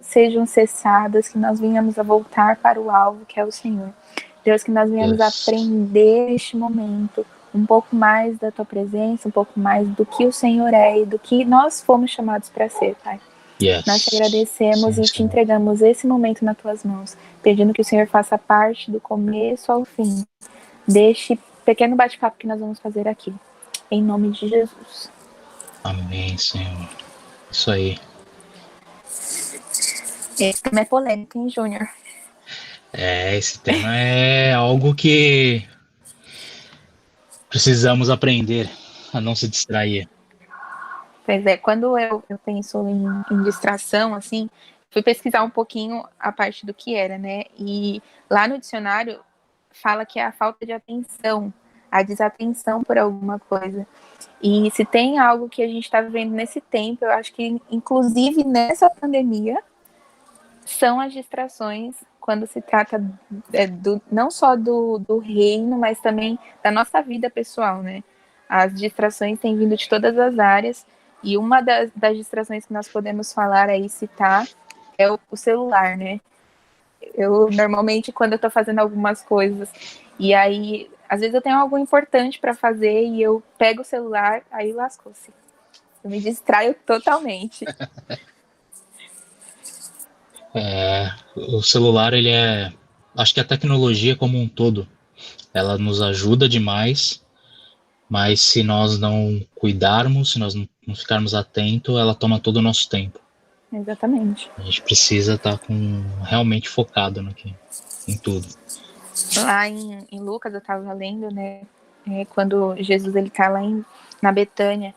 sejam cessadas, que nós venhamos a voltar para o alvo, que é o Senhor. Deus, que nós venhamos a aprender neste momento um pouco mais da tua presença, um pouco mais do que o Senhor é e do que nós fomos chamados para ser, Pai. Nós te agradecemos e te entregamos esse momento nas tuas mãos, pedindo que o Senhor faça parte do começo ao fim deste pequeno bate-papo que nós vamos fazer aqui. Em nome de Jesus. Amém, Senhor. Isso aí. Esse tema é polêmico, hein, Júnior? Esse tema é algo que precisamos aprender a não se distrair. Pois é, quando eu penso em distração, assim, fui pesquisar um pouquinho a parte do que era, né? E lá no dicionário fala que é a falta de atenção, a desatenção por alguma coisa. E se tem algo que a gente está vivendo nesse tempo, eu acho que, inclusive nessa pandemia, são as distrações quando se trata não só do reino, mas também da nossa vida pessoal, né? As distrações têm vindo de todas as áreas, e uma das distrações que nós podemos falar aí, citar, é o celular, né? Eu, normalmente, quando eu tô fazendo algumas coisas, e aí, às vezes eu tenho algo importante para fazer, e eu pego o celular, aí lascou-se. Eu me distraio totalmente. O celular, ele é... Acho que a tecnologia como um todo, ela nos ajuda demais, mas se nós não cuidarmos, se nós não ficarmos atentos, ela toma todo o nosso tempo. Exatamente. A gente precisa estar realmente focado em tudo. Lá em Lucas, eu estava lendo, né, quando Jesus ele tá lá na Betânia,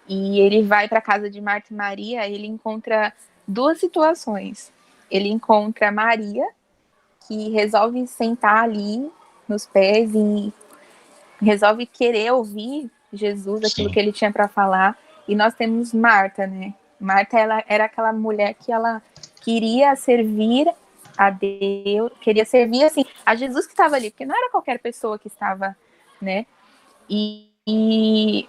e ele vai para a casa de Marta e Maria, ele encontra duas situações. Ele encontra Maria, que resolve sentar ali nos pés e resolve querer ouvir Jesus, aquilo que ele tinha para falar. E nós temos Marta, né? Marta, ela era aquela mulher que ela queria servir a Deus, queria servir assim a Jesus que estava ali, porque não era qualquer pessoa que estava, né? E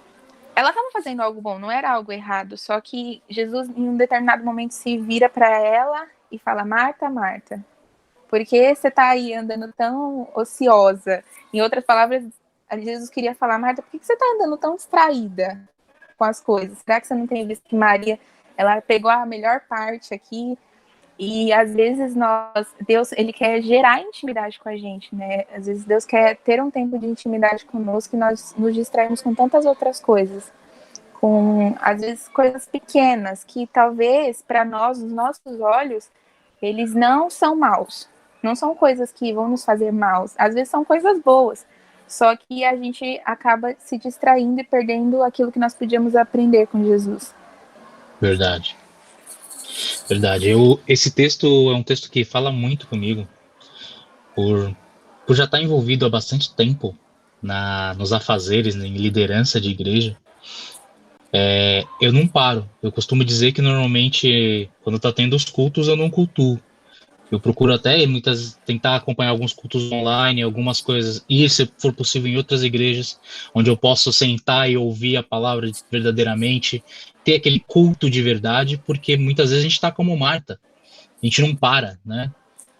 ela estava fazendo algo bom, não era algo errado, só que Jesus em um determinado momento se vira para ela e fala: Marta, Marta, por que você está aí andando tão ociosa? Em outras palavras, Jesus queria falar: Marta, por que você está andando tão distraída com as coisas? Será que você não tem visto que Maria, ela pegou a melhor parte aqui? E às vezes Deus, ele quer gerar intimidade com a gente, né? Às vezes Deus quer ter um tempo de intimidade conosco e nós nos distraímos com tantas outras coisas, com às vezes coisas pequenas que talvez para nós, os nossos olhos, eles não são maus, não são coisas que vão nos fazer mal, às vezes são coisas boas, só que a gente acaba se distraindo e perdendo aquilo que nós podíamos aprender com Jesus. Verdade. Esse texto é um texto que fala muito comigo, por já estar envolvido há bastante tempo nos afazeres, em liderança de igreja. Eu não paro. Eu costumo dizer que normalmente, quando está tendo os cultos, eu não cultuo. Eu procuro até tentar acompanhar alguns cultos online, algumas coisas, e se for possível em outras igrejas, onde eu posso sentar e ouvir a palavra verdadeiramente, ter aquele culto de verdade, porque muitas vezes a gente está como Marta, a gente não para, né?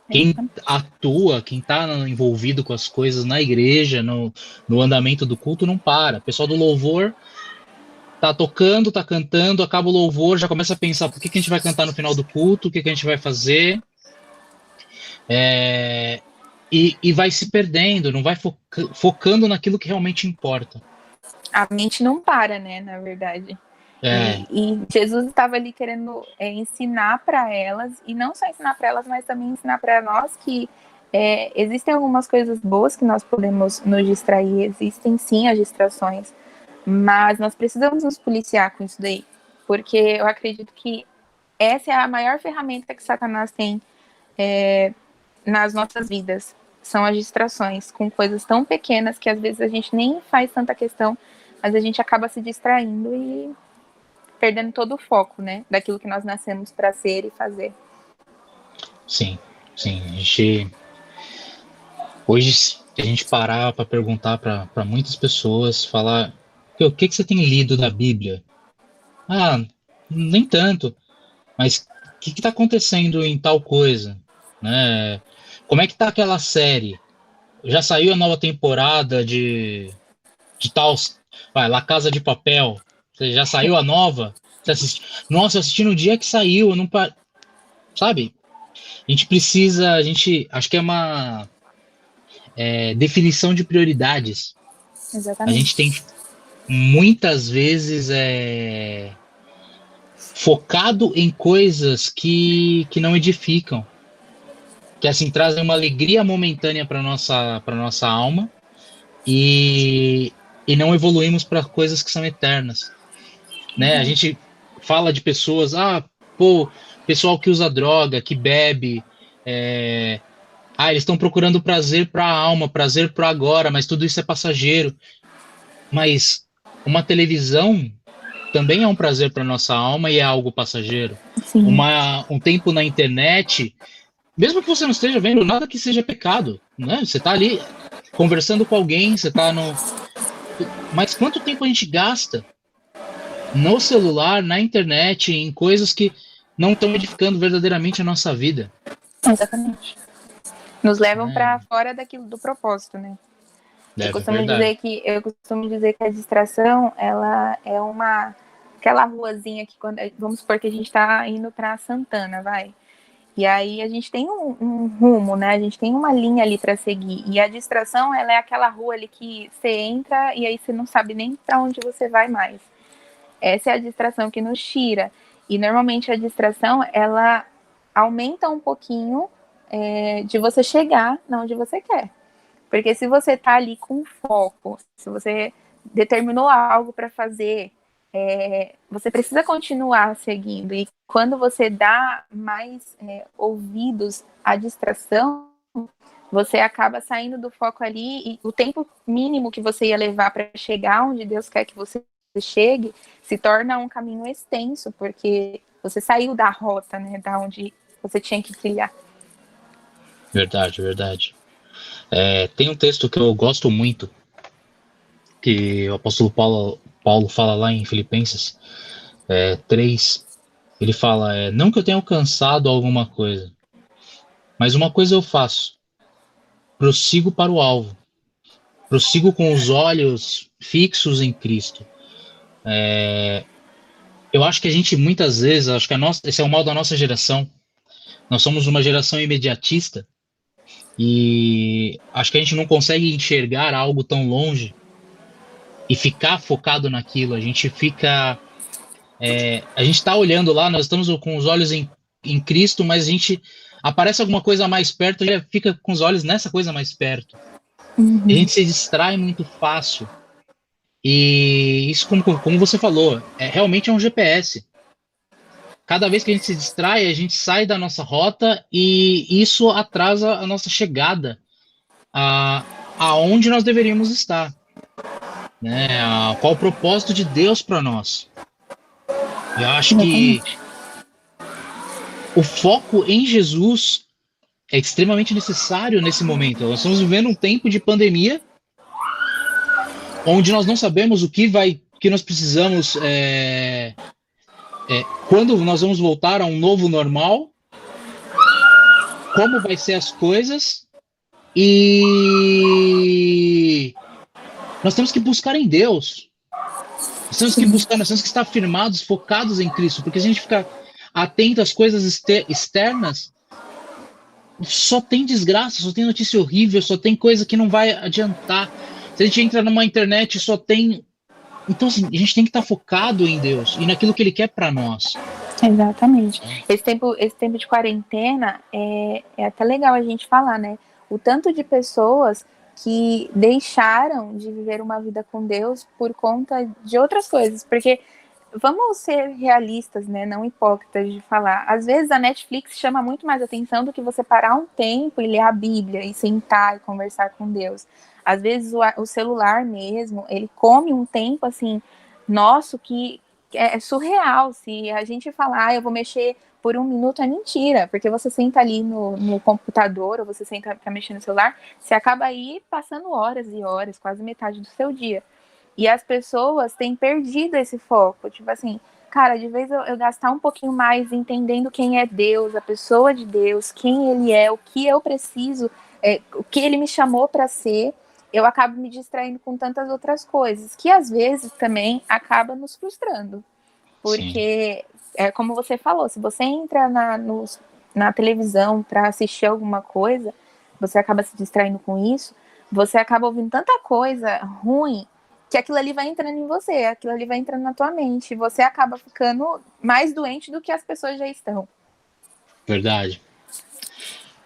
Quem atua, quem está envolvido com as coisas na igreja, no andamento do culto, não para. O pessoal do louvor tá tocando, tá cantando, acaba o louvor, já começa a pensar por que a gente vai cantar no final do culto, o que a gente vai fazer. E vai se perdendo, não vai focando naquilo que realmente importa. A mente não para, né, na verdade. E Jesus estava ali querendo ensinar para elas, e não só ensinar para elas, mas também ensinar para nós que existem algumas coisas boas que nós podemos nos distrair, existem sim as distrações, mas nós precisamos nos policiar com isso daí, porque eu acredito que essa é a maior ferramenta que Satanás tem nas nossas vidas, são as distrações, com coisas tão pequenas que às vezes a gente nem faz tanta questão, mas a gente acaba se distraindo e perdendo todo o foco, né, daquilo que nós nascemos para ser e fazer. Sim. Hoje, se a gente parar para perguntar para muitas pessoas, falar o que você tem lido da Bíblia? Nem tanto. Mas que tá acontecendo em tal coisa, né? Como é que tá aquela série? Já saiu a nova temporada de tal, vai, La Casa de Papel. Você já saiu a nova? Você assiste? Nossa, eu assisti no dia que saiu, eu não sabe? A gente precisa, acho que é uma definição de prioridades. A gente tem Exatamente. muitas vezes focado em coisas que não edificam, que assim trazem uma alegria momentânea para nossa alma e, e não evoluímos para coisas que são eternas, né? A gente fala de pessoas, pô, pessoal que usa droga, que bebe, eles estão procurando prazer para a alma, prazer para agora, mas tudo isso é passageiro. Mas uma televisão também é um prazer para nossa alma e é algo passageiro. Sim. Um tempo na internet, mesmo que você não esteja vendo nada que seja pecado, né? Você está ali conversando com alguém, você está no. Mas quanto tempo a gente gasta no celular, na internet, em coisas que não estão edificando verdadeiramente a nossa vida? Exatamente. Nos levam para É, fora daquilo do propósito, né? Eu é costumo verdade. dizer que a distração, ela é aquela ruazinha que vamos supor que a gente está indo para Santana, vai. E aí a gente tem um rumo, né? A gente tem uma linha ali para seguir. E a distração, ela é aquela rua ali que você entra e aí você não sabe nem para onde você vai mais. Essa é a distração que nos tira. E normalmente a distração, ela aumenta um pouquinho de você chegar onde você quer. Porque se você tá ali com foco, se você determinou algo para fazer, você precisa continuar seguindo. E quando você dá mais ouvidos à distração, você acaba saindo do foco ali e o tempo mínimo que você ia levar para chegar onde Deus quer que você chegue se torna um caminho extenso, porque você saiu da rota, né, da onde você tinha que trilhar. Verdade, verdade. Tem um texto que eu gosto muito, que o apóstolo Paulo fala lá em Filipenses 3. Ele fala, não que eu tenha alcançado alguma coisa, mas uma coisa eu faço, prossigo para o alvo, prossigo com os olhos fixos em Cristo. Eu acho que a gente muitas vezes, acho que esse é o mal da nossa geração, nós somos uma geração imediatista e acho que a gente não consegue enxergar algo tão longe e ficar focado naquilo, a gente está olhando lá, nós estamos com os olhos em Cristo, mas a gente aparece alguma coisa mais perto, a gente fica com os olhos nessa coisa mais perto. A Uhum. gente se distrai muito fácil. E isso, como você falou, realmente é um GPS. Cada vez que a gente se distrai, a gente sai da nossa rota e isso atrasa a nossa chegada aonde nós deveríamos estar. Né? Qual o propósito de Deus para nós? Eu acho que Exatamente. o foco em Jesus é extremamente necessário nesse momento. Nós estamos vivendo um tempo de pandemia onde nós não sabemos que nós precisamos, quando nós vamos voltar a um novo normal, como vai ser as coisas e nós temos que buscar em Deus. Nós temos que estar firmados, focados em Cristo, porque se a gente ficar atento às coisas externas, só tem desgraça, só tem notícia horrível, só tem coisa que não vai adiantar. Se a gente entra numa internet, só tem. Então, assim, a gente tem que estar focado em Deus e naquilo que Ele quer para nós. Exatamente. Esse tempo de quarentena é até legal a gente falar, né? O tanto de pessoas que deixaram de viver uma vida com Deus por conta de outras coisas. Porque vamos ser realistas, né? Não hipócritas de falar. Às vezes a Netflix chama muito mais atenção do que você parar um tempo e ler a Bíblia e sentar e conversar com Deus. Às vezes o celular mesmo, ele come um tempo assim, nosso, que é surreal. Se a gente falar, eu vou mexer por um minuto, é mentira, porque você senta ali no computador ou você senta para mexer no celular, você acaba aí passando horas e horas, quase metade do seu dia. E as pessoas têm perdido esse foco. Tipo assim, cara, de vez eu gastar um pouquinho mais entendendo quem é Deus, a pessoa de Deus, quem ele é, o que eu preciso, o que ele me chamou para ser, eu acabo me distraindo com tantas outras coisas, que às vezes também acaba nos frustrando. Porque, como você falou, se você entra na televisão para assistir alguma coisa, você acaba se distraindo com isso, você acaba ouvindo tanta coisa ruim que aquilo ali vai entrando em você, aquilo ali vai entrando na tua mente, e você acaba ficando mais doente do que as pessoas já estão. Verdade,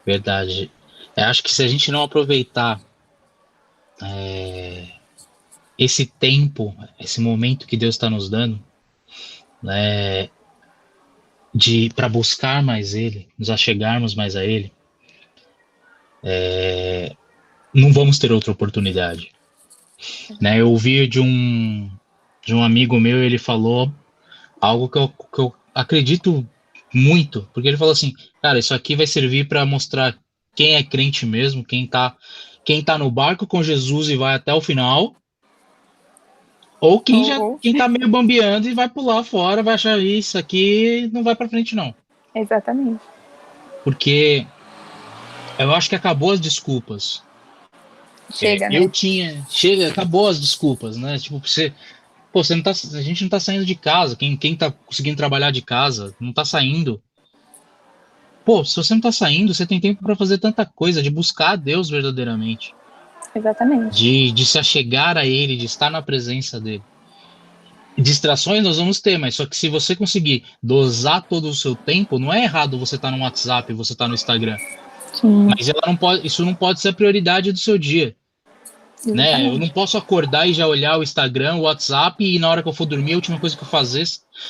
verdade. Acho que se a gente não aproveitar esse tempo, esse momento que Deus está nos dando, né, para buscar mais Ele, nos achegarmos mais a Ele, não vamos ter outra oportunidade. Né, eu ouvi de um amigo meu, ele falou algo que eu acredito muito, porque ele falou assim, cara, isso aqui vai servir para mostrar quem é crente mesmo, quem tá no barco com Jesus e vai até o final, ou quem tá meio bambeando e vai pular fora, vai achar isso aqui não vai para frente não. Exatamente. Porque eu acho que acabou as desculpas. Chega, né? Acabou as desculpas, né? Tipo, você não tá, a gente não tá saindo de casa. Quem tá conseguindo trabalhar de casa não tá saindo. Pô, se você não tá saindo, você tem tempo para fazer tanta coisa, de buscar a Deus verdadeiramente. Exatamente. De se achegar a Ele, de estar na presença dele. Distrações nós vamos ter, mas só que se você conseguir dosar todo o seu tempo, não é errado você estar no WhatsApp, você estar no Instagram. Sim. Mas isso não pode ser a prioridade do seu dia. Né? Eu não posso acordar e já olhar o Instagram, o WhatsApp e na hora que eu for dormir a última coisa que eu fazer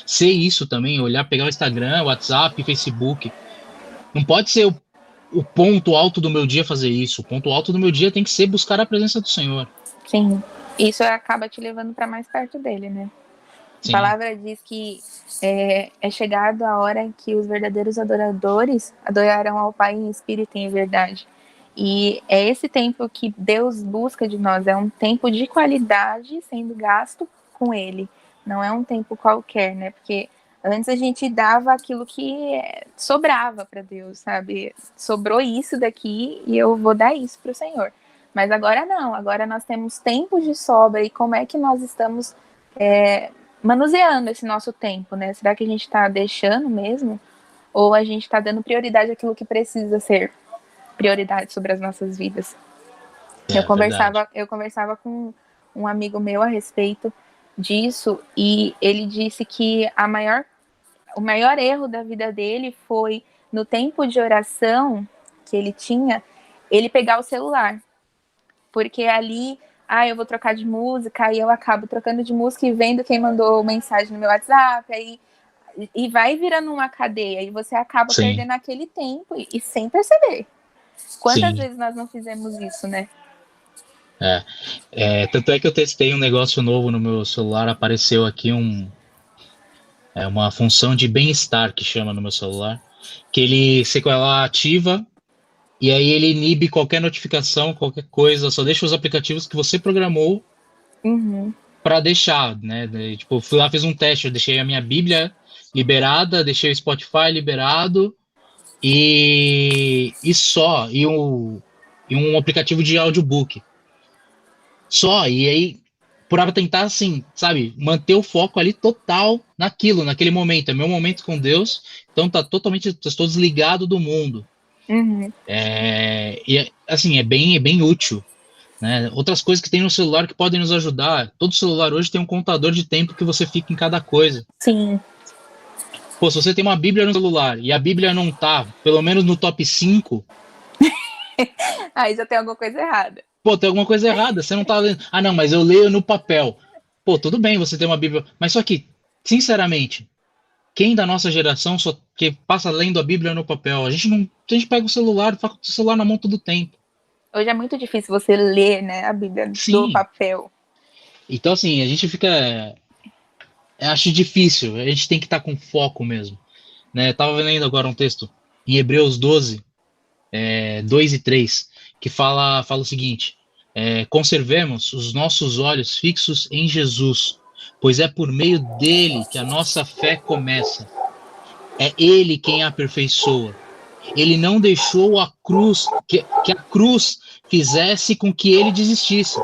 ser isso também, olhar, pegar o Instagram, o WhatsApp, Facebook. Não pode ser o ponto alto do meu dia fazer isso. O ponto alto do meu dia tem que ser buscar a presença do Senhor. Sim, isso acaba te levando para mais perto dele, né? Sim. A palavra diz que é chegado a hora em que os verdadeiros adoradores adorarão ao Pai em espírito e em verdade. E é esse tempo que Deus busca de nós, é um tempo de qualidade sendo gasto com Ele. Não é um tempo qualquer, né? Porque antes a gente dava aquilo que sobrava para Deus, sabe? Sobrou isso daqui e eu vou dar isso para o Senhor. Mas agora não, agora nós temos tempo de sobra e como é que nós estamos manuseando esse nosso tempo, né? Será que a gente está deixando mesmo? Ou a gente está dando prioridade àquilo que precisa ser prioridade sobre as nossas vidas? Eu conversava com um amigo meu a respeito disso e ele disse que o maior erro da vida dele foi no tempo de oração que ele tinha, ele pegar o celular. Porque ali, eu vou trocar de música, aí eu acabo trocando de música e vendo quem mandou mensagem no meu WhatsApp, aí, e vai virando uma cadeia, e você acaba perdendo aquele tempo e sem perceber. Quantas vezes nós não fizemos isso, né? Tanto é que eu testei um negócio novo no meu celular, apareceu aqui uma função de bem-estar que chama no meu celular, que você com ela ativa e aí ele inibe qualquer notificação, qualquer coisa, só deixa os aplicativos que você programou para deixar, né? Tipo, fui lá, fiz um teste, eu deixei a minha Bíblia liberada, deixei o Spotify liberado e um aplicativo de audiobook. E aí para tentar, assim, sabe, manter o foco ali total naquele momento. É meu momento com Deus, então estou desligado do mundo. E assim, é bem útil, né? Outras coisas que tem no celular que podem nos ajudar. Todo celular hoje tem um contador de tempo que você fica em cada coisa. Sim. Pô, se você tem uma Bíblia no celular e a Bíblia não tá, pelo menos no top 5... Aí já tem alguma coisa errada. Pô, tem alguma coisa errada, você não tá lendo. Ah, não, mas eu leio no papel. Pô, tudo bem você ter uma Bíblia, mas só que, sinceramente, quem da nossa geração só que passa lendo a Bíblia no papel? A gente pega o celular, fica com o celular na mão todo o tempo. Hoje é muito difícil você ler, né, a Bíblia do papel. Então, assim, a gente fica... acho difícil, a gente tem que estar com foco mesmo. Né? Eu tava lendo agora um texto em Hebreus 12, 2 e 3, que fala o seguinte: conservemos os nossos olhos fixos em Jesus, pois é por meio dele que a nossa fé começa. É ele quem a aperfeiçoa. Ele não deixou a cruz que a cruz fizesse com que ele desistisse.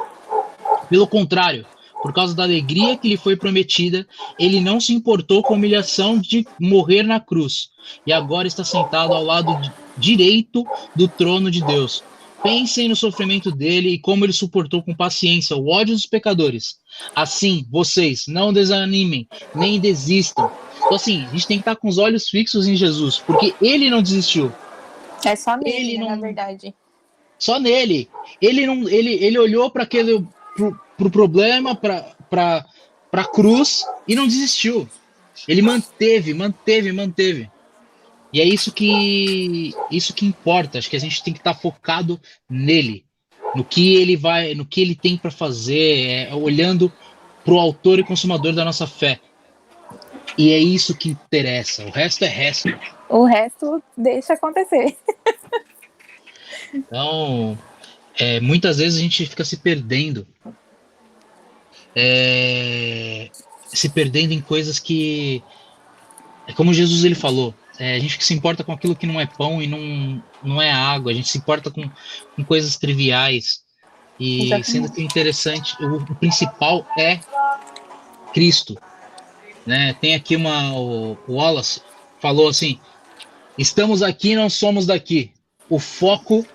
Pelo contrário, por causa da alegria que lhe foi prometida, ele não se importou com a humilhação de morrer na cruz, e agora está sentado ao lado direito do trono de Deus. Pensem no sofrimento dele e como ele suportou com paciência o ódio dos pecadores. Assim, vocês não desanimem, nem desistam. Então, assim, a gente tem que estar com os olhos fixos em Jesus, porque ele não desistiu. É só nele, Ele né, na não, verdade. só nele. Ele não, ele olhou para aquele pro problema, para a cruz e não desistiu. Ele manteve. E é isso que importa. Acho que a gente tem que estar focado nele, no que ele tem para fazer, olhando para o autor e consumador da nossa fé. E é isso que interessa. O resto é resto. O resto deixa acontecer. Então, muitas vezes a gente fica se perdendo. Se perdendo em coisas que, como Jesus ele falou, a gente que se importa com aquilo que não é pão e não é água, a gente se importa com coisas triviais, e sendo Exatamente. que o interessante, o principal é Cristo, né? Tem aqui o Wallace falou assim: estamos aqui, não somos daqui. O foco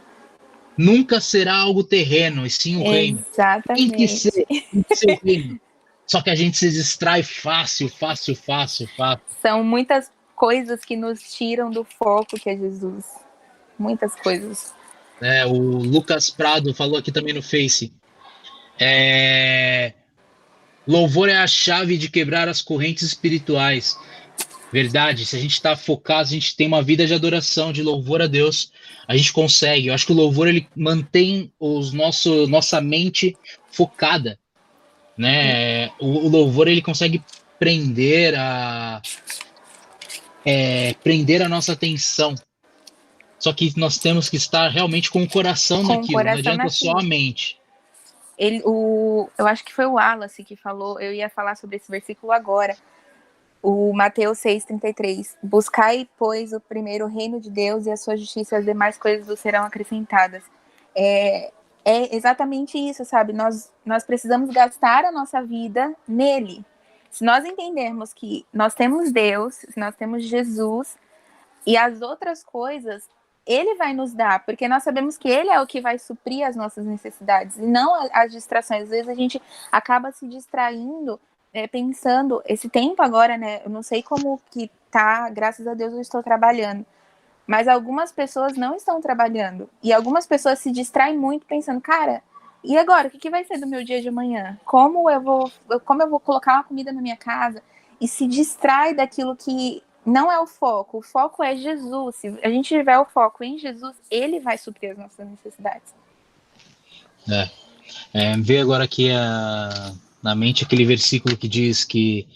nunca será algo terreno, e sim o reino. Tem que ser, Exatamente. tem que ser o reino. Só que a gente se distrai fácil. São muitas coisas que nos tiram do foco que é Jesus. Muitas coisas. O Lucas Prado falou aqui também no Face. Louvor é a chave de quebrar as correntes espirituais. Verdade, se a gente está focado, se a gente tem uma vida de adoração, de louvor a Deus, a gente consegue. Eu acho que o louvor ele mantém nossa mente focada, né? O louvor ele consegue prender a nossa atenção. Só que nós temos que estar realmente com o coração Com o naquilo, não coração adianta só a naquilo. mente. Eu acho que foi o Wallace que falou, eu ia falar sobre esse versículo agora. O Mateus 6,33. Buscai, pois, o primeiro reino de Deus e a sua justiça, e as demais coisas vos serão acrescentadas. É exatamente isso, sabe? Nós precisamos gastar a nossa vida nele. Se nós entendermos que nós temos Deus, se nós temos Jesus, e as outras coisas ele vai nos dar, porque nós sabemos que ele é o que vai suprir as nossas necessidades, e não as distrações. Às vezes a gente acaba se distraindo, pensando, esse tempo agora, né, eu não sei como que tá, graças a Deus eu estou trabalhando, mas algumas pessoas não estão trabalhando, e algumas pessoas se distraem muito pensando, cara, e agora, o que vai ser do meu dia de amanhã? Como eu vou colocar uma comida na minha casa? E se distrai daquilo que não é o foco é Jesus. Se a gente tiver o foco em Jesus, ele vai suprir as nossas necessidades. Vê agora aqui na mente aquele versículo que diz que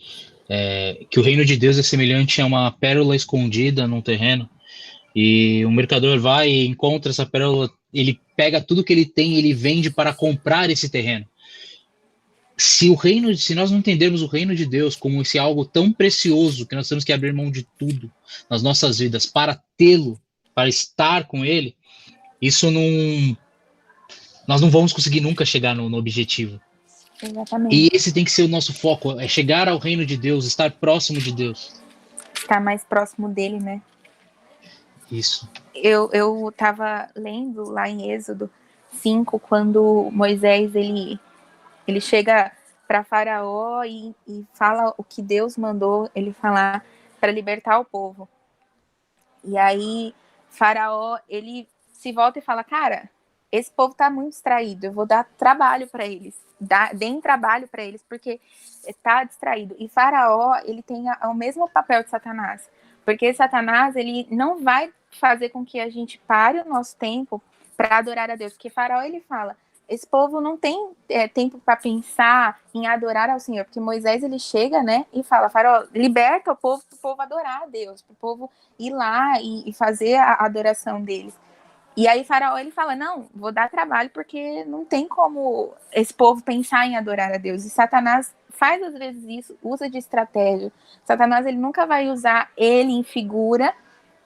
o reino de Deus é semelhante a uma pérola escondida num terreno, e o mercador vai e encontra essa pérola, ele pega tudo que ele tem e ele vende para comprar esse terreno. Se nós não entendermos o reino de Deus como esse algo tão precioso que nós temos que abrir mão de tudo nas nossas vidas para tê-lo, para estar com ele, nós não vamos conseguir nunca chegar no objetivo. Exatamente. E esse tem que ser o nosso foco, é chegar ao reino de Deus, estar próximo de Deus. Estar mais próximo dele, né? Isso. Eu estava lendo lá em Êxodo 5, quando Moisés ele chega para Faraó e fala o que Deus mandou ele falar para libertar o povo. E aí Faraó ele se volta e fala, cara, esse povo tá muito distraído, eu vou dar trabalho para eles, deem trabalho para eles, porque tá distraído. E Faraó, ele tem o mesmo papel de Satanás, porque Satanás, ele não vai fazer com que a gente pare o nosso tempo para adorar a Deus, porque Faraó, ele fala, esse povo não tem tempo para pensar em adorar ao Senhor, porque Moisés, ele chega, né, e fala, Faraó, liberta o povo, para o povo adorar a Deus, para o povo ir lá e fazer a adoração deles. E aí Faraó, ele fala, não, vou dar trabalho porque não tem como esse povo pensar em adorar a Deus. E Satanás faz às vezes isso, usa de estratégia. Satanás, ele nunca vai usar ele em figura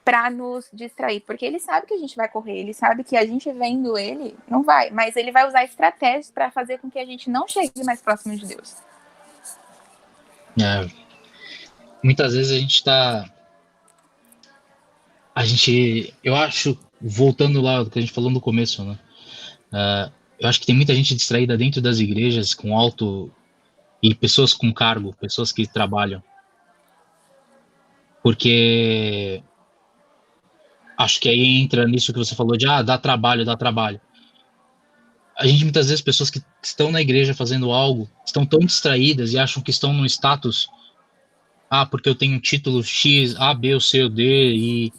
para nos distrair, porque ele sabe que a gente vai correr, ele sabe que a gente vendo ele, não vai, mas ele vai usar estratégias para fazer com que a gente não chegue mais próximo de Deus. Muitas vezes eu acho, voltando lá do que a gente falou no começo, né? Eu acho que tem muita gente distraída dentro das igrejas com alto e pessoas com cargo, pessoas que trabalham, porque acho que aí entra nisso que você falou de dá trabalho, dá trabalho. A gente muitas vezes, pessoas que estão na igreja fazendo algo, estão tão distraídas e acham que estão no status, porque eu tenho um título X, A, B, ou C, ou D, e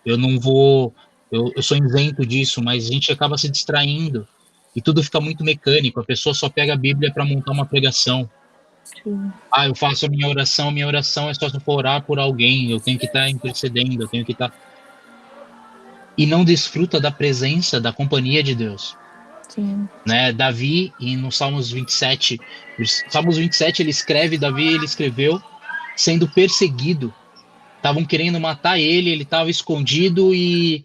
eu não vou, eu sou isento disso, mas a gente acaba se distraindo e tudo fica muito mecânico, a pessoa só pega a Bíblia para montar uma pregação. Sim. Eu faço a minha oração é só se eu for orar por alguém, eu tenho que estar intercedendo, eu tenho que estar... E não desfruta da presença, da companhia de Deus. Sim. Né? Davi, e no Salmos 27, ele escreveu sendo perseguido. Estavam querendo matar ele, ele estava escondido e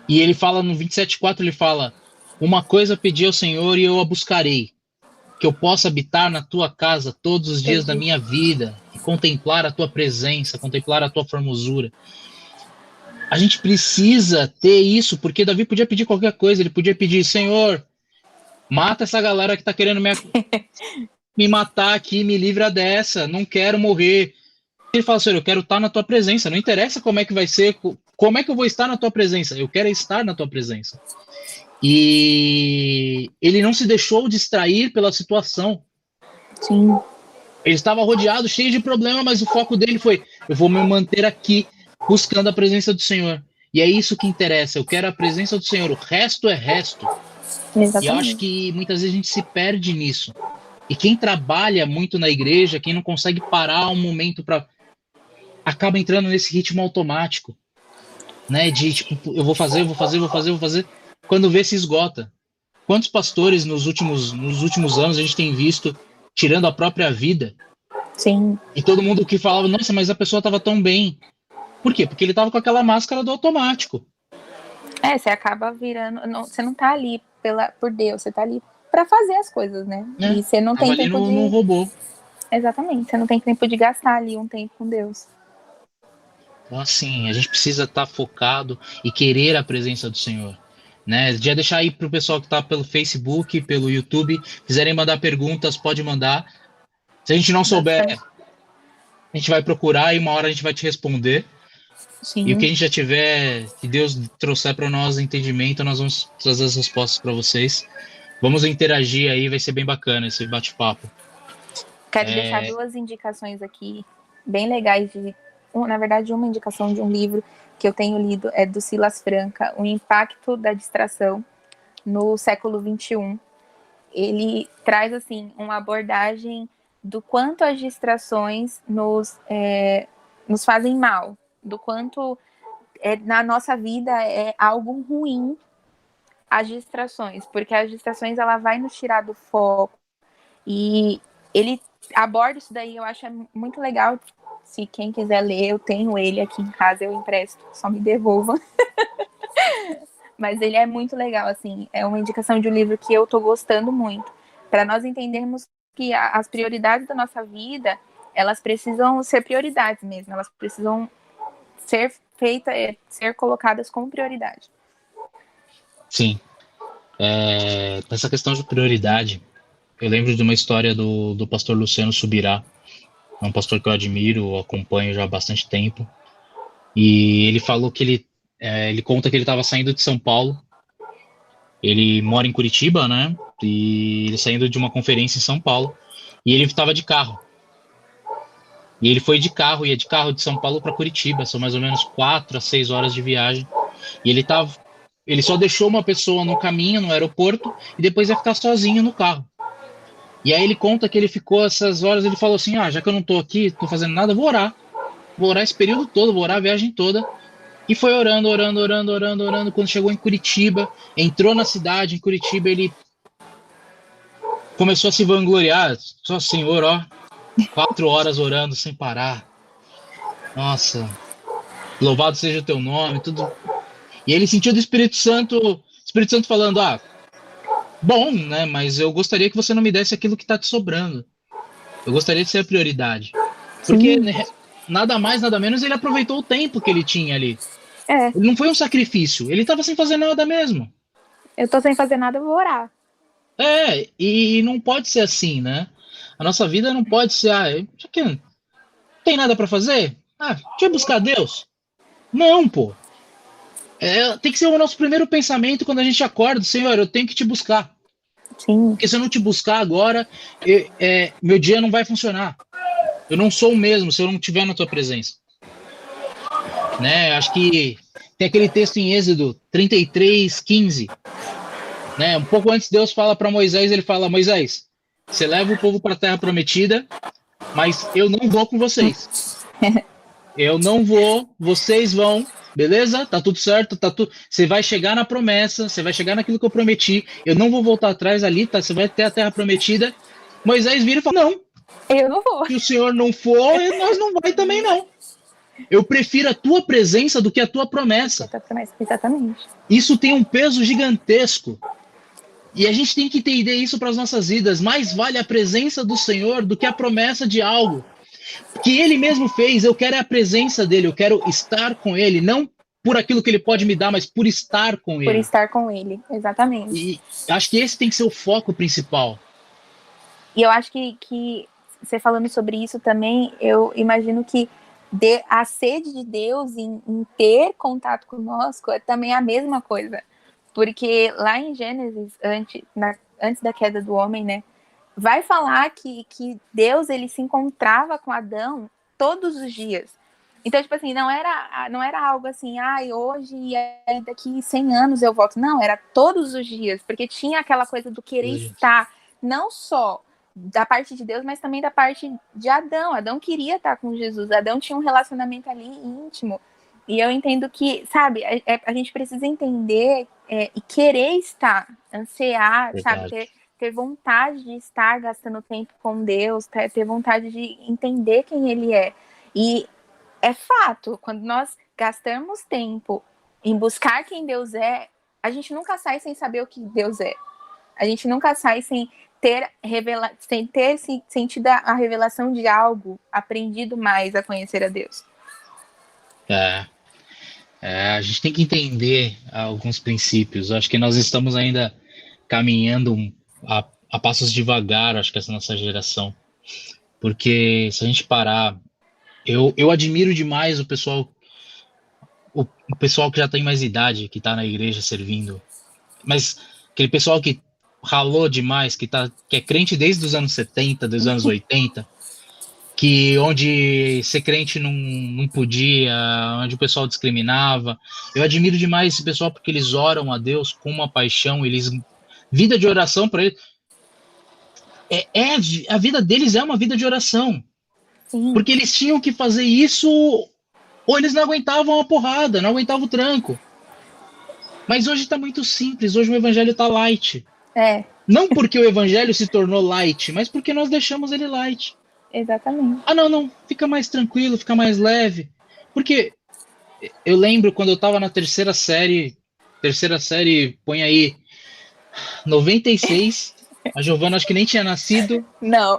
ele fala no 27:4, ele fala: uma coisa pedi ao Senhor e eu a buscarei, que eu possa habitar na tua casa todos os dias da minha vida e contemplar a tua presença, contemplar a tua formosura. A gente precisa ter isso, porque Davi podia pedir qualquer coisa, ele podia pedir: Senhor, mata essa galera que tá querendo me matar aqui, me livra dessa, não quero morrer. Ele fala: Senhor, eu quero estar na tua presença, não interessa como é que vai ser, como é que eu vou estar na tua presença, eu quero estar na tua presença. E ele não se deixou distrair pela situação. Sim. Ele estava rodeado, cheio de problema, mas o foco dele foi: eu vou me manter aqui, buscando a presença do Senhor. E é isso que interessa, eu quero a presença do Senhor, o resto é resto. Exatamente. E eu acho que muitas vezes a gente se perde nisso. E quem trabalha muito na igreja, quem não consegue parar um momento para... acaba entrando nesse ritmo automático, né? De tipo, eu vou fazer. Quando vê, se esgota. Quantos pastores nos últimos anos a gente tem visto tirando a própria vida? Sim. E todo mundo que falava: nossa, mas a pessoa estava tão bem. Por quê? Porque ele estava com aquela máscara do automático. Você acaba virando... você não tá ali por Deus, você tá ali para fazer as coisas, né? E você não tem tempo de... no robô. Exatamente, você não tem tempo de gastar ali um tempo com Deus. Então, assim, a gente precisa estar focado e querer a presença do Senhor. Né? Já deixar aí para o pessoal que está pelo Facebook, pelo YouTube, quiserem mandar perguntas, pode mandar. Se a gente não souber, a gente vai procurar e uma hora a gente vai te responder. Sim. E o que a gente já tiver, que Deus trouxer para nós entendimento, nós vamos trazer as respostas para vocês. Vamos interagir aí, vai ser bem bacana esse bate-papo. Quero deixar 2 indicações aqui, bem legais, na verdade, uma indicação de um livro que eu tenho lido é do Silas Franca, O Impacto da Distração no Século XXI. Ele traz, assim, uma abordagem do quanto as distrações nos fazem mal, do quanto na nossa vida é algo ruim as distrações, porque as distrações ela vai nos tirar do foco. E ele aborda isso daí, eu acho muito legal. Se quem quiser ler, eu tenho ele aqui em casa, eu empresto, só me devolva. Mas ele é muito legal, assim, é uma indicação de um livro que eu tô gostando muito, para nós entendermos que as prioridades da nossa vida, elas precisam ser prioridades mesmo, elas precisam ser ser colocadas como prioridade. Sim. Essa questão de prioridade, eu lembro de uma história do pastor Luciano Subirá, é um pastor que eu admiro, acompanho já há bastante tempo, e ele falou que ele conta que ele estava saindo de São Paulo, ele mora em Curitiba, né, e ele saindo de uma conferência em São Paulo, e ele estava de carro, e ele foi de carro, ia de carro de São Paulo para Curitiba, são mais ou menos 4 a 6 horas de viagem, e ele só deixou uma pessoa no caminho, no aeroporto, e depois ia ficar sozinho no carro. E aí ele conta que ele ficou essas horas, ele falou assim: já que eu não tô aqui, tô fazendo nada, vou orar esse período todo, vou orar a viagem toda. E foi orando, orando, orando, orando, orando. Quando chegou em Curitiba, entrou na cidade, em Curitiba, ele começou a se vangloriar. Só Senhor, ó, 4 horas orando sem parar. Nossa, louvado seja o teu nome, tudo. E ele sentiu do Espírito Santo falando, bom, né, mas eu gostaria que você não me desse aquilo que tá te sobrando. Eu gostaria de ser a prioridade. Porque, né, nada mais, nada menos, ele aproveitou o tempo que ele tinha ali. Ele não foi um sacrifício, ele tava sem fazer nada mesmo. Eu tô sem fazer nada, eu vou orar. E não pode ser assim, né? A nossa vida não pode ser, não tem nada para fazer? Deixa eu buscar Deus. Não, pô. Tem que ser o nosso primeiro pensamento quando a gente acorda, Senhor, eu tenho que te buscar. Sim. Porque se eu não te buscar agora, meu dia não vai funcionar. Eu não sou o mesmo se eu não estiver na tua presença. Né? Acho que tem aquele texto em Êxodo 33:15. Né? Um pouco antes Deus fala para Moisés, ele fala, Moisés, você leva o povo para a terra prometida, mas eu não vou com vocês. Eu não vou, vocês vão, beleza? Tá tudo certo, você vai chegar na promessa, você vai chegar naquilo que eu prometi, eu não vou voltar atrás ali, tá? Você vai ter a terra prometida. Moisés vira e fala, não. Eu não vou. Se o Senhor não for, nós não vai também não. Eu prefiro a tua presença do que a tua promessa. Exatamente. Isso tem um peso gigantesco. E a gente tem que entender isso para as nossas vidas. Mais vale a presença do Senhor do que a promessa de algo que Ele mesmo fez. Eu quero a presença dEle, eu quero estar com Ele, não por aquilo que Ele pode me dar, mas por estar com Ele. Por estar com Ele, exatamente. E acho que esse tem que ser o foco principal. E eu acho que você falando sobre isso também, eu imagino que a sede de Deus em ter contato conosco é também a mesma coisa. Porque lá em Gênesis, antes da queda do homem, né, vai falar que Deus ele se encontrava com Adão todos os dias. Então, tipo assim, não era algo assim, hoje e daqui 100 anos eu volto. Não, era todos os dias, porque tinha aquela coisa do querer estar, não só da parte de Deus, mas também da parte de Adão. Adão queria estar com Jesus, Adão tinha um relacionamento ali íntimo. E eu entendo que, sabe, a gente precisa entender e querer estar, ansiar, Verdade. sabe, ter vontade de estar gastando tempo com Deus, ter vontade de entender quem Ele é. E é fato, quando nós gastamos tempo em buscar quem Deus é, a gente nunca sai sem saber o que Deus é. A gente nunca sai sem ter sentido a revelação de algo, aprendido mais a conhecer a Deus. A gente tem que entender alguns princípios. Acho que nós estamos ainda caminhando a passos devagar, acho que essa nossa geração. Porque se a gente parar... Eu admiro demais o pessoal que já tem mais idade, que está na igreja servindo. Mas aquele pessoal que ralou demais, que é crente desde os anos 70, dos anos 80... que onde ser crente não podia, onde o pessoal discriminava. Eu admiro demais esse pessoal porque eles oram a Deus com uma paixão, vida de oração para eles. A vida deles é uma vida de oração. Sim. Porque eles tinham que fazer isso ou eles não aguentavam a porrada, não aguentavam o tranco. Mas hoje está muito simples, hoje o evangelho está light. Não porque o evangelho se tornou light, mas porque nós deixamos ele light. Exatamente. Não, fica mais tranquilo, fica mais leve. Porque eu lembro quando eu tava na terceira série, põe aí, 96, a Giovana acho que nem tinha nascido. Não.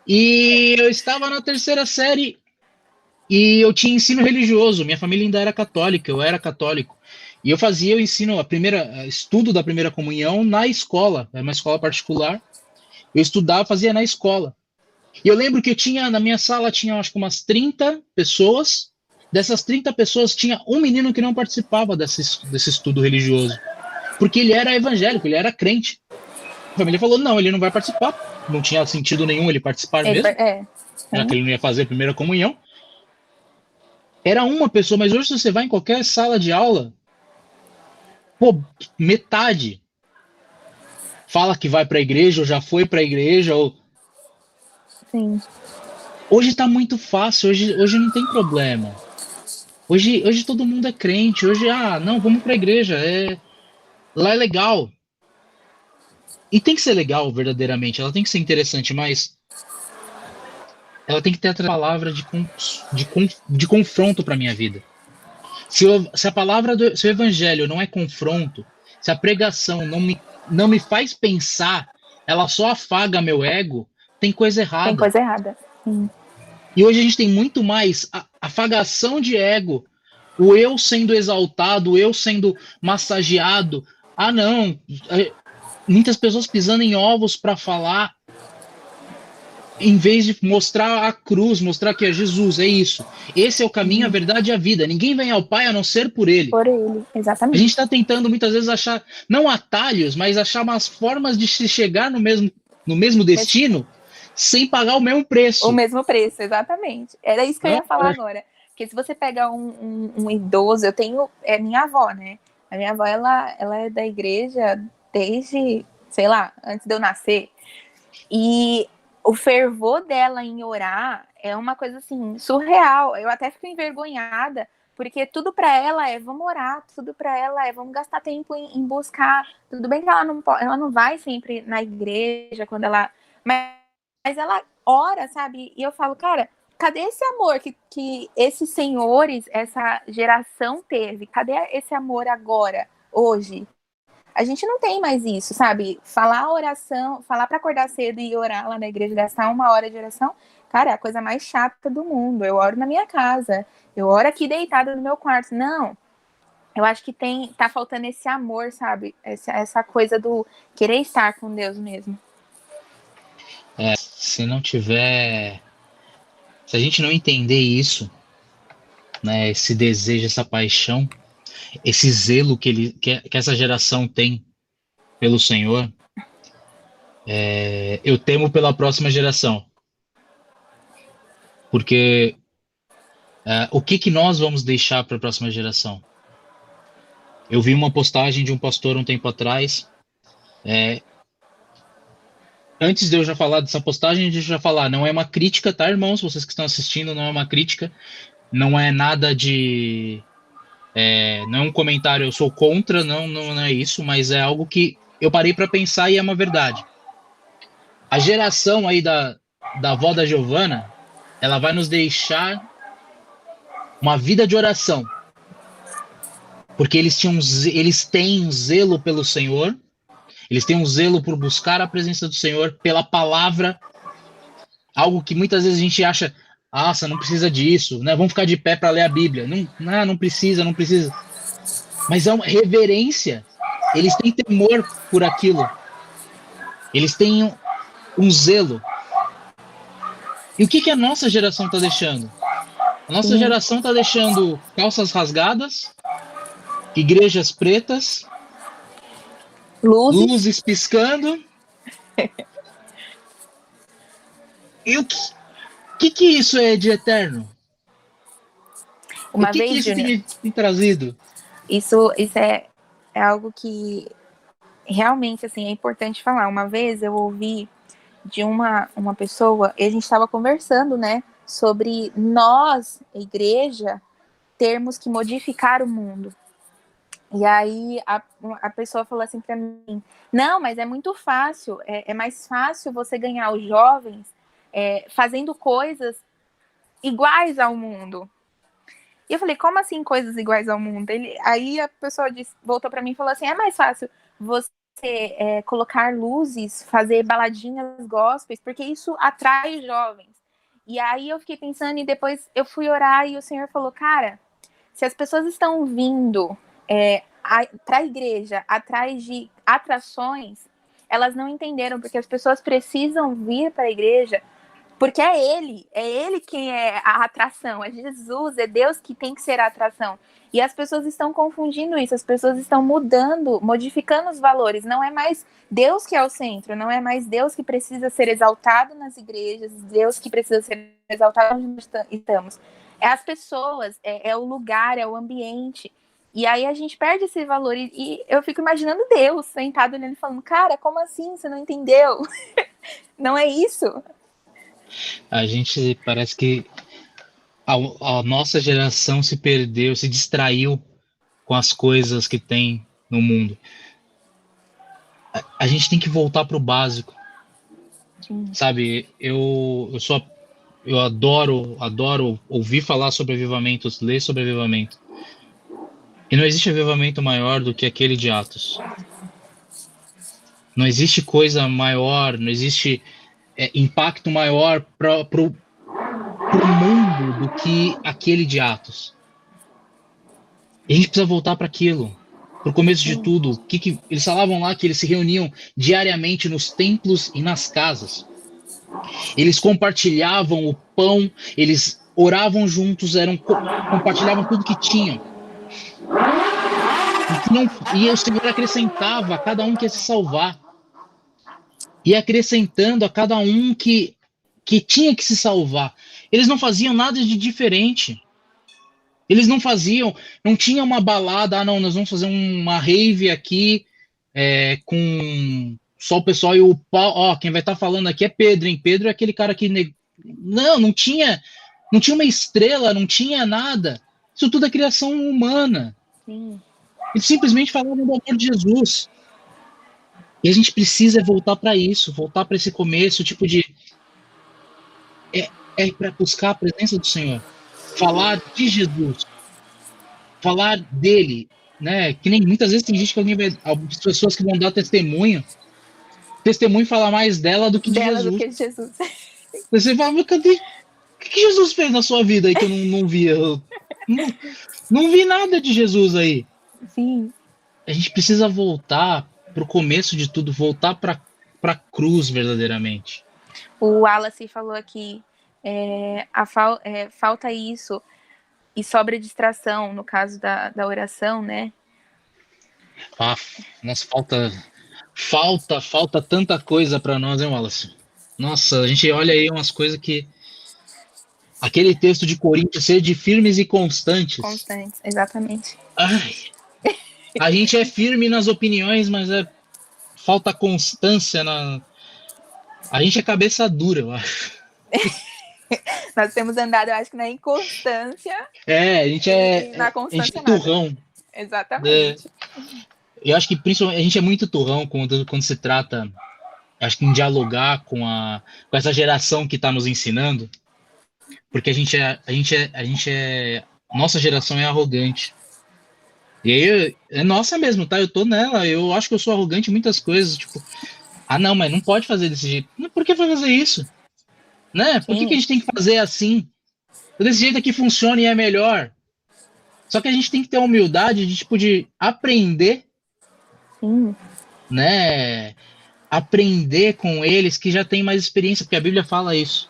E eu estava na terceira série e eu tinha ensino religioso, minha família ainda era católica, eu era católico. E eu fazia o ensino, estudo da primeira comunhão na escola, era uma escola particular. Eu estudava, fazia na escola. E eu lembro que na minha sala tinha acho que umas 30 pessoas. Dessas 30 pessoas tinha um menino que não participava desse estudo religioso. Porque ele era evangélico, ele era crente. A família falou, não, ele não vai participar. Não tinha sentido nenhum ele participar mesmo. Já que ele não ia fazer a primeira comunhão. Era uma pessoa, mas hoje se você vai em qualquer sala de aula, metade fala que vai para a igreja, ou já foi para a igreja, ou... Sim. Hoje tá muito fácil, hoje não tem problema. Hoje todo mundo é crente. Hoje, não, vamos pra igreja. Lá é legal. E tem que ser legal, verdadeiramente. Ela tem que ser interessante, mas ela tem que ter a palavra de confronto para minha vida. Se a palavra se o evangelho não é confronto, se a pregação não me faz pensar, ela só afaga meu ego, tem coisa Tem errada. coisa errada. Sim. E hoje a gente tem muito mais afagação de ego, o eu sendo exaltado, o eu sendo massageado. Não, muitas pessoas pisando em ovos para falar, em vez de mostrar a cruz, mostrar que é Jesus, é isso. Esse é o caminho, a verdade e a vida. Ninguém vem ao Pai a não ser por Ele. Por ele, A gente exatamente. está tentando muitas vezes achar, não atalhos, mas achar umas formas de se chegar no mesmo destino sem pagar o mesmo preço. O mesmo preço, exatamente. Era isso que eu ia falar agora. Porque se você pega um idoso, eu tenho. É minha avó, né? A minha avó, ela é da igreja desde, sei lá, antes de eu nascer. E o fervor dela em orar é uma coisa assim, surreal. Eu até fico envergonhada, porque tudo para ela é vamos orar, tudo para ela é vamos gastar tempo em buscar. Tudo bem que ela não vai sempre na igreja quando ela. Mas ela ora, sabe? E eu falo, cara, cadê esse amor que esses senhores, essa geração teve? Cadê esse amor agora, hoje? A gente não tem mais isso, sabe? Falar oração, falar para acordar cedo e orar lá na igreja, gastar 1 hora de oração, cara, é a coisa mais chata do mundo. Eu oro na minha casa, eu oro aqui deitada no meu quarto. Não, eu acho que tá faltando esse amor, sabe? Essa coisa do querer estar com Deus mesmo. Se não tiver, se a gente não entender isso, né, esse desejo, essa paixão, esse zelo que essa geração tem pelo Senhor, eu temo pela próxima geração, porque o que nós vamos deixar para a próxima geração? Eu vi uma postagem de um pastor um tempo atrás. Antes de eu já falar dessa postagem, a gente já falar, não é uma crítica, tá, irmãos? Vocês que estão assistindo, não é uma crítica, não é nada de. Não é um comentário, eu sou contra, não é isso, mas é algo que eu parei para pensar e é uma verdade. A geração aí da avó da Giovana, ela vai nos deixar uma vida de oração, porque eles têm um zelo pelo Senhor, eles têm um zelo por buscar a presença do Senhor, pela palavra, algo que muitas vezes a gente acha, nossa, não precisa disso, né? Vamos ficar de pé para ler a Bíblia. Não precisa, não precisa. Mas é uma reverência. Eles têm temor por aquilo. Eles têm um zelo. E o que a nossa geração está deixando? A nossa geração está deixando calças rasgadas, igrejas pretas, luzes piscando. E o que isso é de eterno? Uma o que vez, isso Júnior, tem trazido? isso é algo que realmente assim, é importante falar. Uma vez eu ouvi de uma pessoa, e a gente estava conversando, né, sobre nós, igreja, termos que modificar o mundo. E aí a pessoa falou assim para mim, não, mas é muito fácil, é mais fácil você ganhar os jovens fazendo coisas iguais ao mundo. E eu falei, como assim coisas iguais ao mundo? Aí a pessoa voltou para mim e falou assim, é mais fácil você colocar luzes, fazer baladinhas gospels, porque isso atrai jovens. E aí eu fiquei pensando e depois eu fui orar e o Senhor falou, cara, se as pessoas estão vindo para a igreja atrás de atrações, elas não entenderam, porque as pessoas precisam vir para a igreja porque é ele quem é a atração, é Jesus, é Deus que tem que ser a atração. E as pessoas estão confundindo isso, as pessoas estão mudando, modificando os valores. Não é mais Deus que é o centro, não é mais Deus que precisa ser exaltado nas igrejas, Deus que precisa ser exaltado onde nós estamos. É as pessoas, é o lugar, é o ambiente. E aí a gente perde esse valor. E eu fico imaginando Deus sentado olhando e falando, cara, como assim? Você não entendeu? Não é isso? A gente parece que a nossa geração se perdeu, se distraiu com as coisas que tem no mundo. A gente tem que voltar para o básico, sabe? Eu adoro ouvir falar sobre avivamentos, ler sobre avivamento. E não existe avivamento maior do que aquele de Atos. Não existe coisa maior, não existe impacto maior para o mundo do que aquele de Atos. E a gente precisa voltar para aquilo, para o começo de tudo. Que eles falavam lá que eles se reuniam diariamente nos templos e nas casas. Eles compartilhavam o pão, eles oravam juntos, compartilhavam tudo que tinham. E o Senhor acrescentava a cada um que ia se salvar. E acrescentando a cada um que tinha que se salvar. Eles não faziam nada de diferente. Eles não tinha uma balada, não, nós vamos fazer uma rave aqui com só o pessoal e o pau. Quem vai estar falando aqui é Pedro, hein? Pedro é aquele cara que... Não tinha uma estrela, não tinha nada. Isso tudo é criação humana. Sim. Eles simplesmente falavam do amor de Jesus. E a gente precisa voltar para isso, voltar para esse começo, tipo de... para buscar a presença do Senhor. Falar de Jesus. Falar dele, né? Que nem muitas vezes tem gente algumas pessoas que vão dar testemunho fala mais dela do que de Jesus. Do que de Jesus. Você fala, mas cadê? O que Jesus fez na sua vida aí que eu não via? Não vi nada de Jesus aí. Sim. A gente precisa voltar pro começo de tudo, voltar pra cruz verdadeiramente. O Wallace falou aqui, falta isso e sobra distração, no caso da oração, né? Nossa, falta tanta coisa para nós, hein, Wallace? Nossa, a gente olha aí umas coisas que... Aquele texto de Coríntios, ser de firmes e constantes. Constantes, exatamente. A gente é firme nas opiniões, mas falta constância A gente é cabeça dura, eu acho. Nós temos andado, eu acho que na inconstância. A gente na constância, a gente é turrão. Exatamente. Eu acho que principalmente a gente é muito turrão quando se trata, acho que em dialogar com essa geração que está nos ensinando, porque nossa geração é arrogante. E aí é nossa mesmo, tá? Eu tô nela, eu acho que eu sou arrogante em muitas coisas, tipo, não, mas não pode fazer desse jeito. Por que fazer isso? Né? Por que a gente tem que fazer assim? Desse jeito aqui funciona e é melhor. Só que a gente tem que ter a humildade de aprender, né? Aprender com eles que já têm mais experiência, porque a Bíblia fala isso.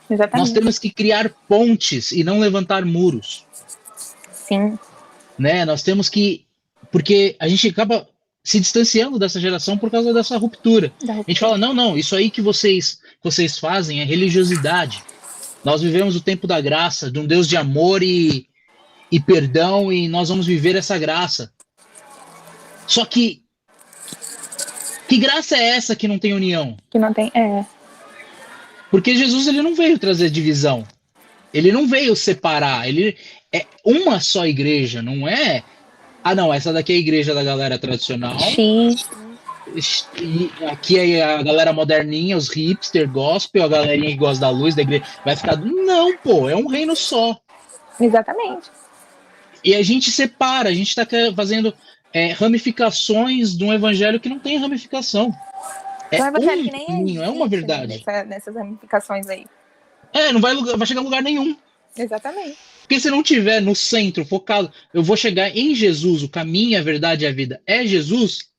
Exatamente. Nós temos que criar pontes e não levantar muros. Sim. Né? Nós temos que... Porque a gente acaba se distanciando dessa geração por causa dessa ruptura. A gente fala, não, isso aí que vocês fazem é religiosidade. Nós vivemos o tempo da graça, de um Deus de amor e perdão, e nós vamos viver essa graça. Só que graça é essa que não tem união? Que não tem, Porque Jesus, ele não veio trazer divisão. Ele não veio separar. Ele é uma só igreja, não é... não, essa daqui é a igreja da galera tradicional. Sim. E aqui é a galera moderninha, os hipster, gospel, a galerinha que gosta da luz da igreja. Vai ficar... Não, pô, é um reino só. Exatamente. E a gente separa, a gente está fazendo ramificações de um evangelho que não tem ramificação. É um evangelho que nem caminho, é uma verdade. Nessas ramificações aí. Não vai chegar a lugar nenhum. Exatamente. Porque se não tiver no centro, focado, eu vou chegar em Jesus, o caminho, a verdade e a vida é Jesus,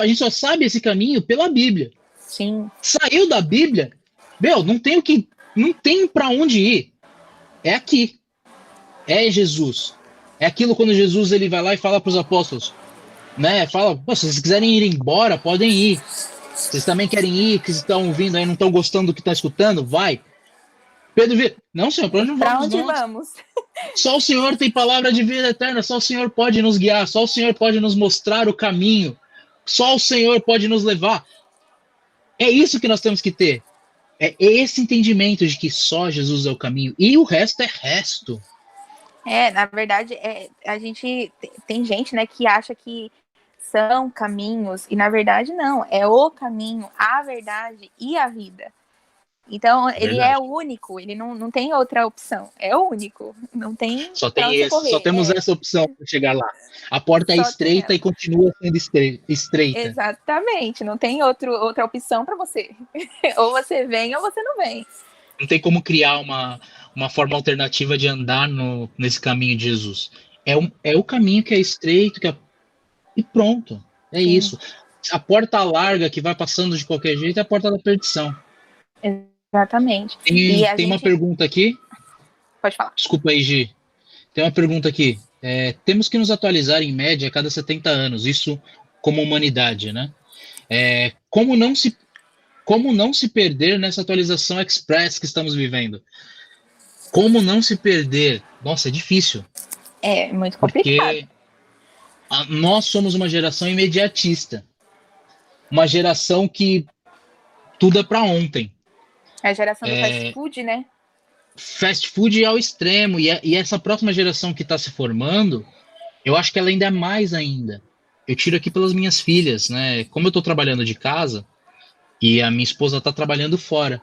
a gente só sabe esse caminho pela Bíblia. Sim. Saiu da Bíblia, não tem para onde ir. É aqui. É Jesus. É aquilo quando Jesus ele vai lá e fala para os apóstolos, né? Fala, se vocês quiserem ir embora, podem ir. Vocês também querem ir, que estão ouvindo aí, não estão gostando do que estão escutando? Vai. Pedro vira, não, Senhor, para onde vamos? Para onde vamos? Só o Senhor tem palavra de vida eterna, só o Senhor pode nos guiar, só o Senhor pode nos mostrar o caminho, só o Senhor pode nos levar. É isso que nós temos que ter. É esse entendimento de que só Jesus é o caminho e o resto é resto. Na verdade, a gente tem gente, né, que acha que são caminhos, e na verdade não, é o caminho, a verdade e a vida. Então, É ele é verdade. único, ele não tem outra opção, é único, não tem Só pra tem onde você esse, só correr, temos essa opção para chegar lá. A porta é só tem estreita ela. e continua sendo estreita. Exatamente, não tem outra opção para você. Ou você vem ou você não vem. Não tem como criar uma forma alternativa de andar nesse caminho de Jesus. É o caminho que é estreito, e pronto. É Sim, isso. A porta larga que vai passando de qualquer jeito é a porta da perdição. exatamente. E Tem, a tem uma gente pergunta aqui. pode falar. Desculpa aí, Gi. Tem uma pergunta aqui. Temos que nos atualizar em média a cada 70 anos, isso como humanidade, né? Como não se perder nessa atualização express que estamos vivendo? Como não se perder? Nossa, é difícil, É muito complicado. porque nós somos uma geração imediatista, uma geração que tudo é para ontem. É a geração do fast food, né? Fast food é ao extremo, e essa próxima geração que está se formando, eu acho que ela ainda é mais ainda. Eu tiro aqui pelas minhas filhas, né? Como eu estou trabalhando de casa e a minha esposa está trabalhando fora,